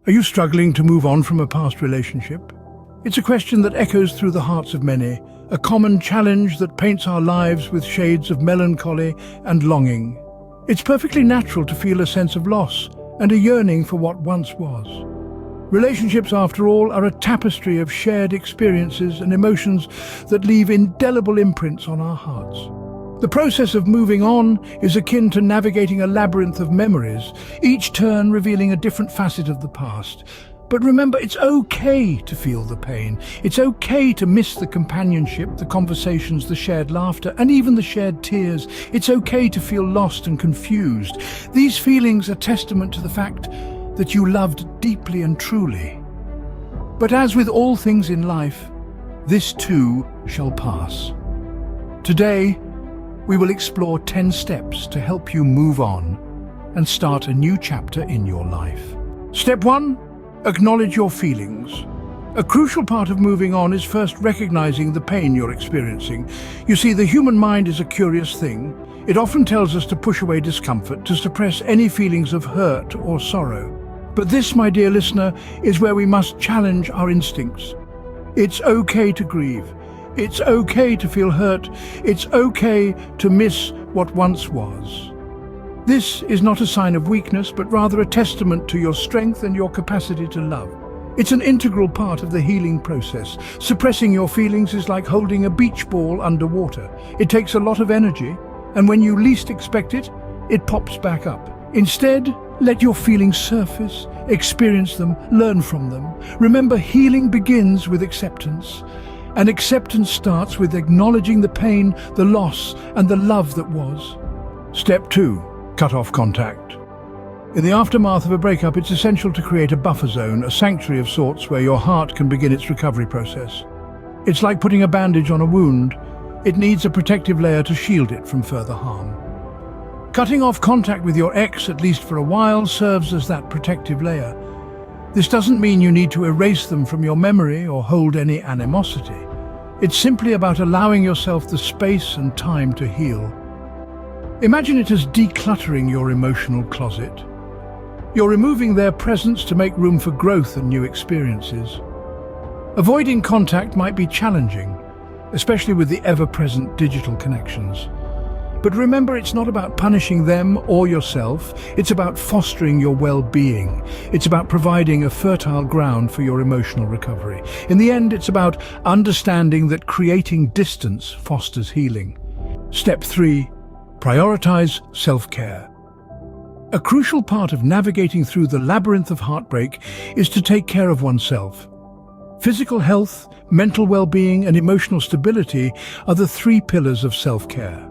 Are you struggling to move on from a past relationship? It's a question that echoes through the hearts of many, a common challenge that paints our lives with shades of melancholy and longing. It's perfectly natural to feel a sense of loss and a yearning for what once was. Relationships, after all, are a tapestry of shared experiences and emotions that leave indelible imprints on our hearts. The process of moving on is akin to navigating a labyrinth of memories, each turn revealing a different facet of the past. But remember, it's okay to feel the pain. It's okay to miss the companionship, the conversations, the shared laughter, and even the shared tears. It's okay to feel lost and confused. These feelings are testament to the fact that you loved deeply and truly. But as with all things in life, this too shall pass. Today, we will explore 10 steps to help you move on and start a new chapter in your life. Step 1. Acknowledge your feelings. A crucial part of moving on is first recognizing the pain you're experiencing. You see, the human mind is a curious thing. It often tells us to push away discomfort, to suppress any feelings of hurt or sorrow. But this, my dear listener, is where we must challenge our instincts. It's okay to grieve. It's okay to feel hurt. It's okay to miss what once was. This is not a sign of weakness, but rather a testament to your strength and your capacity to love. It's an integral part of the healing process. Suppressing your feelings is like holding a beach ball underwater. It takes a lot of energy, and when you least expect it, it pops back up. Instead, let your feelings surface, experience them, learn from them. Remember, healing begins with acceptance. And acceptance starts with acknowledging the pain, the loss, and the love that was. Step 2. Cut off contact. In the aftermath of a breakup, it's essential to create a buffer zone, a sanctuary of sorts where your heart can begin its recovery process. It's like putting a bandage on a wound. It needs a protective layer to shield it from further harm. Cutting off contact with your ex, at least for a while, serves as that protective layer. This doesn't mean you need to erase them from your memory or hold any animosity. It's simply about allowing yourself the space and time to heal. Imagine it as decluttering your emotional closet. You're removing their presence to make room for growth and new experiences. Avoiding contact might be challenging, especially with the ever-present digital connections. But remember, it's not about punishing them or yourself. It's about fostering your well-being. It's about providing a fertile ground for your emotional recovery. In the end, it's about understanding that creating distance fosters healing. Step 3. Prioritize self-care. A crucial part of navigating through the labyrinth of heartbreak is to take care of oneself. Physical health, mental well-being, and emotional stability are the 3 pillars of self-care.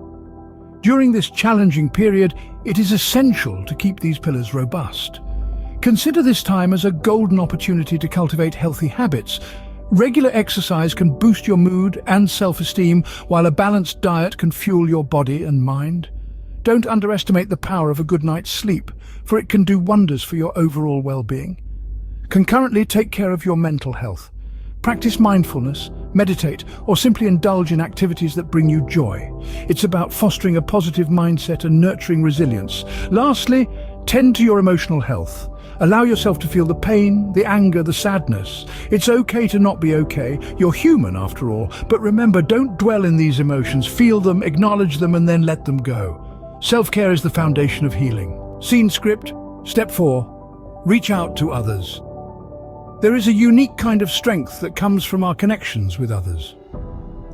During this challenging period, it is essential to keep these pillars robust. Consider this time as a golden opportunity to cultivate healthy habits. Regular exercise can boost your mood and self-esteem, while a balanced diet can fuel your body and mind. Don't underestimate the power of a good night's sleep, for it can do wonders for your overall well-being. Concurrently, take care of your mental health. Practice mindfulness, meditate, or simply indulge in activities that bring you joy. It's about fostering a positive mindset and nurturing resilience. Lastly, tend to your emotional health. Allow yourself to feel the pain, the anger, the sadness. It's okay to not be okay. You're human after all. But remember, don't dwell in these emotions. Feel them, acknowledge them, and then let them go. Self-care is the foundation of healing. Scene script. Step 4. Reach out to others. There is a unique kind of strength that comes from our connections with others.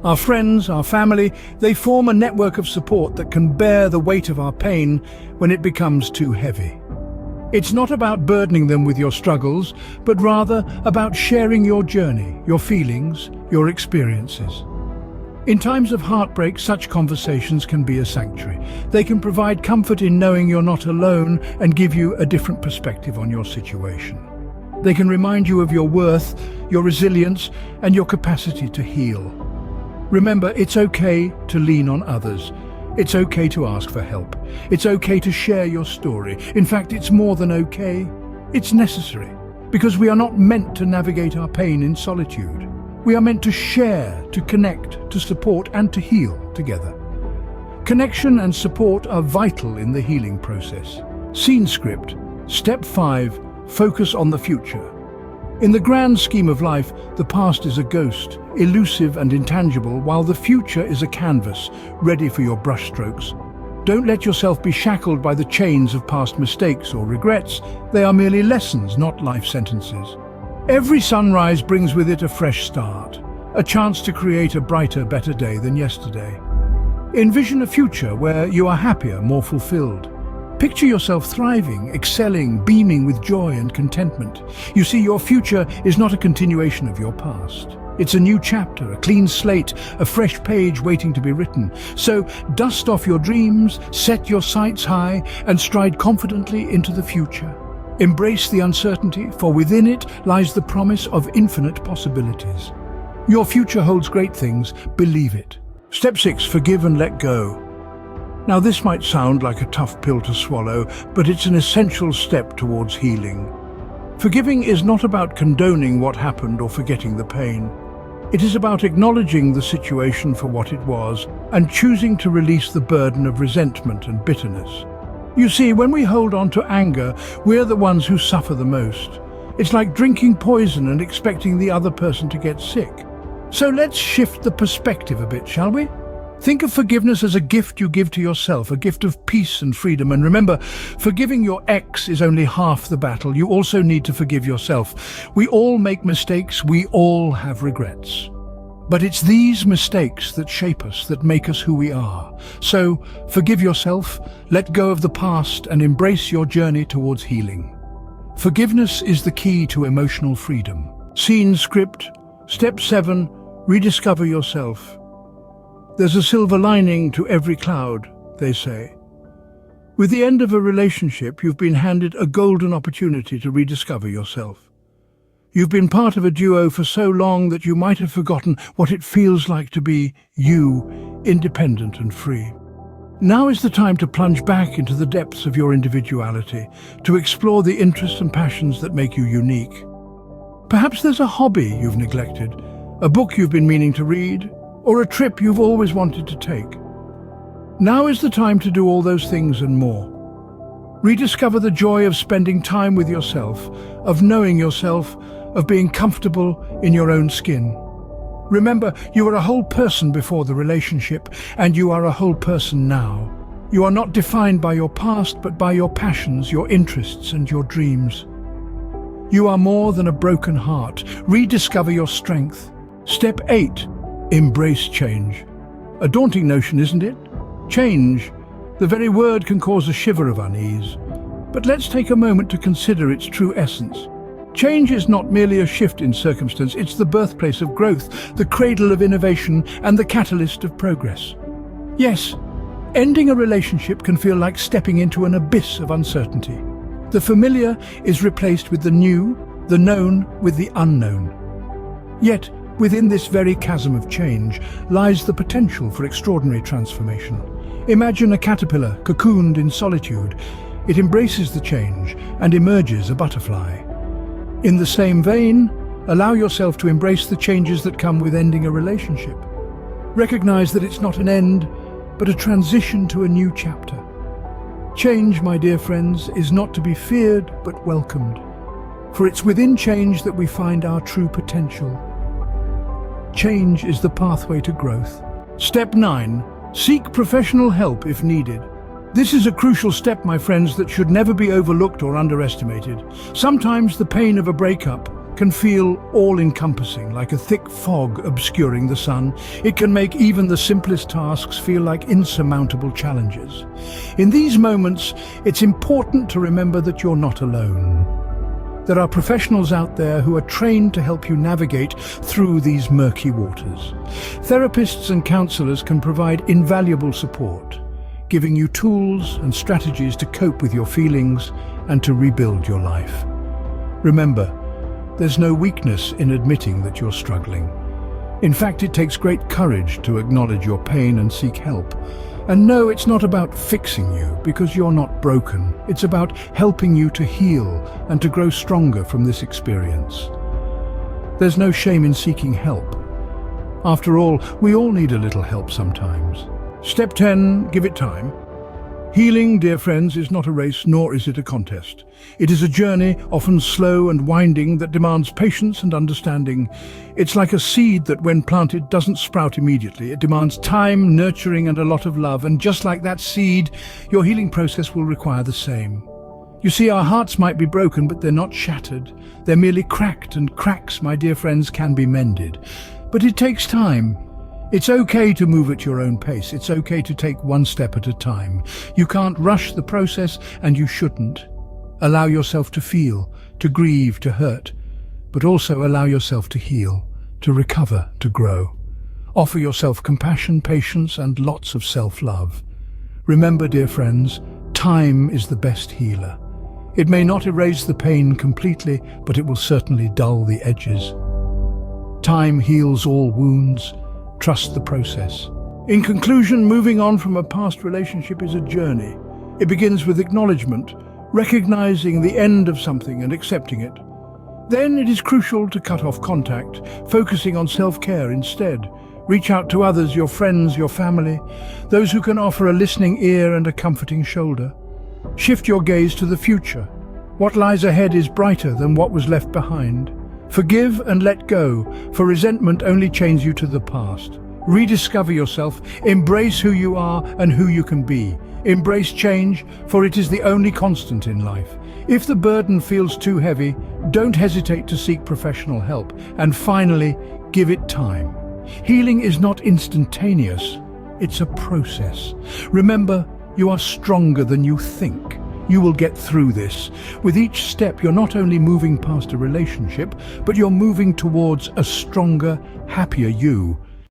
Our friends, our family, they form a network of support that can bear the weight of our pain when it becomes too heavy. It's not about burdening them with your struggles, but rather about sharing your journey, your feelings, your experiences. In times of heartbreak, such conversations can be a sanctuary. They can provide comfort in knowing you're not alone and give you a different perspective on your situation. They can remind you of your worth, your resilience, and your capacity to heal. Remember, it's okay to lean on others. It's okay to ask for help. It's okay to share your story. In fact, it's more than okay. It's necessary, because we are not meant to navigate our pain in solitude. We are meant to share, to connect, to support, and to heal together. Connection and support are vital in the healing process. Scene script. Step 5. Focus on the future. In the grand scheme of life, the past is a ghost, elusive and intangible, while the future is a canvas, ready for your brushstrokes. Don't let yourself be shackled by the chains of past mistakes or regrets. They are merely lessons, not life sentences. Every sunrise brings with it a fresh start, a chance to create a brighter, better day than yesterday. Envision a future where you are happier, more fulfilled. Picture yourself thriving, excelling, beaming with joy and contentment. You see, your future is not a continuation of your past. It's a new chapter, a clean slate, a fresh page waiting to be written. So dust off your dreams, set your sights high, and stride confidently into the future. Embrace the uncertainty, for within it lies the promise of infinite possibilities. Your future holds great things, believe it. Step 6, forgive and let go. Now this might sound like a tough pill to swallow, but it's an essential step towards healing. Forgiving is not about condoning what happened or forgetting the pain. It is about acknowledging the situation for what it was and choosing to release the burden of resentment and bitterness. You see, when we hold on to anger, we're the ones who suffer the most. It's like drinking poison and expecting the other person to get sick. So let's shift the perspective a bit, shall we? Think of forgiveness as a gift you give to yourself, a gift of peace and freedom. And remember, forgiving your ex is only half the battle. You also need to forgive yourself. We all make mistakes, we all have regrets. But it's these mistakes that shape us, that make us who we are. So forgive yourself, let go of the past, and embrace your journey towards healing. Forgiveness is the key to emotional freedom. Scene script. Step 7, rediscover yourself. There's a silver lining to every cloud, they say. With the end of a relationship, you've been handed a golden opportunity to rediscover yourself. You've been part of a duo for so long that you might have forgotten what it feels like to be you, independent and free. Now is the time to plunge back into the depths of your individuality, to explore the interests and passions that make you unique. Perhaps there's a hobby you've neglected, a book you've been meaning to read, or a trip you've always wanted to take. Now is the time to do all those things and more. Rediscover the joy of spending time with yourself, of knowing yourself, of being comfortable in your own skin. Remember, you were a whole person before the relationship, and you are a whole person now. You are not defined by your past, but by your passions, your interests, and your dreams. You are more than a broken heart. Rediscover your strength. Step 8. Embrace change. A daunting notion, isn't it? Change. The very word can cause a shiver of unease. But let's take a moment to consider its true essence. Change is not merely a shift in circumstance, it's the birthplace of growth, the cradle of innovation, and the catalyst of progress. Yes, ending a relationship can feel like stepping into an abyss of uncertainty. The familiar is replaced with the new, the known with the unknown. Yet, within this very chasm of change lies the potential for extraordinary transformation. Imagine a caterpillar cocooned in solitude. It embraces the change and emerges a butterfly. In the same vein, allow yourself to embrace the changes that come with ending a relationship. Recognize that it's not an end, but a transition to a new chapter. Change, my dear friends, is not to be feared, but welcomed. For it's within change that we find our true potential. Change is the pathway to growth. Step 9. Seek professional help if needed. This is a crucial step, my friends, that should never be overlooked or underestimated. Sometimes the pain of a breakup can feel all-encompassing, like a thick fog obscuring the sun. It can make even the simplest tasks feel like insurmountable challenges. In these moments, it's important to remember that you're not alone. There are professionals out there who are trained to help you navigate through these murky waters. Therapists and counselors can provide invaluable support, giving you tools and strategies to cope with your feelings and to rebuild your life. Remember, there's no weakness in admitting that you're struggling. In fact, it takes great courage to acknowledge your pain and seek help. And no, it's not about fixing you, because you're not broken. It's about helping you to heal and to grow stronger from this experience. There's no shame in seeking help. After all, we all need a little help sometimes. Step 10, give it time. Healing, dear friends, is not a race, nor is it a contest. It is a journey, often slow and winding, that demands patience and understanding. It's like a seed that, when planted, doesn't sprout immediately. It demands time, nurturing, and a lot of love. And just like that seed, your healing process will require the same. You see, our hearts might be broken, but they're not shattered. They're merely cracked, and cracks, my dear friends, can be mended. But it takes time. It's okay to move at your own pace. It's okay to take one step at a time. You can't rush the process, and you shouldn't. Allow yourself to feel, to grieve, to hurt, but also allow yourself to heal, to recover, to grow. Offer yourself compassion, patience, and lots of self-love. Remember, dear friends, time is the best healer. It may not erase the pain completely, but it will certainly dull the edges. Time heals all wounds. Trust the process. In conclusion, moving on from a past relationship is a journey. It begins with acknowledgement, recognizing the end of something and accepting it. Then it is crucial to cut off contact, focusing on self-care instead. Reach out to others, your friends, your family, those who can offer a listening ear and a comforting shoulder. Shift your gaze to the future. What lies ahead is brighter than what was left behind. Forgive and let go, for resentment only chains you to the past. Rediscover yourself, embrace who you are and who you can be. Embrace change, for it is the only constant in life. If the burden feels too heavy, don't hesitate to seek professional help. And finally, give it time. Healing is not instantaneous, it's a process. Remember, you are stronger than you think. You will get through this. With each step, you're not only moving past a relationship, but you're moving towards a stronger, happier you.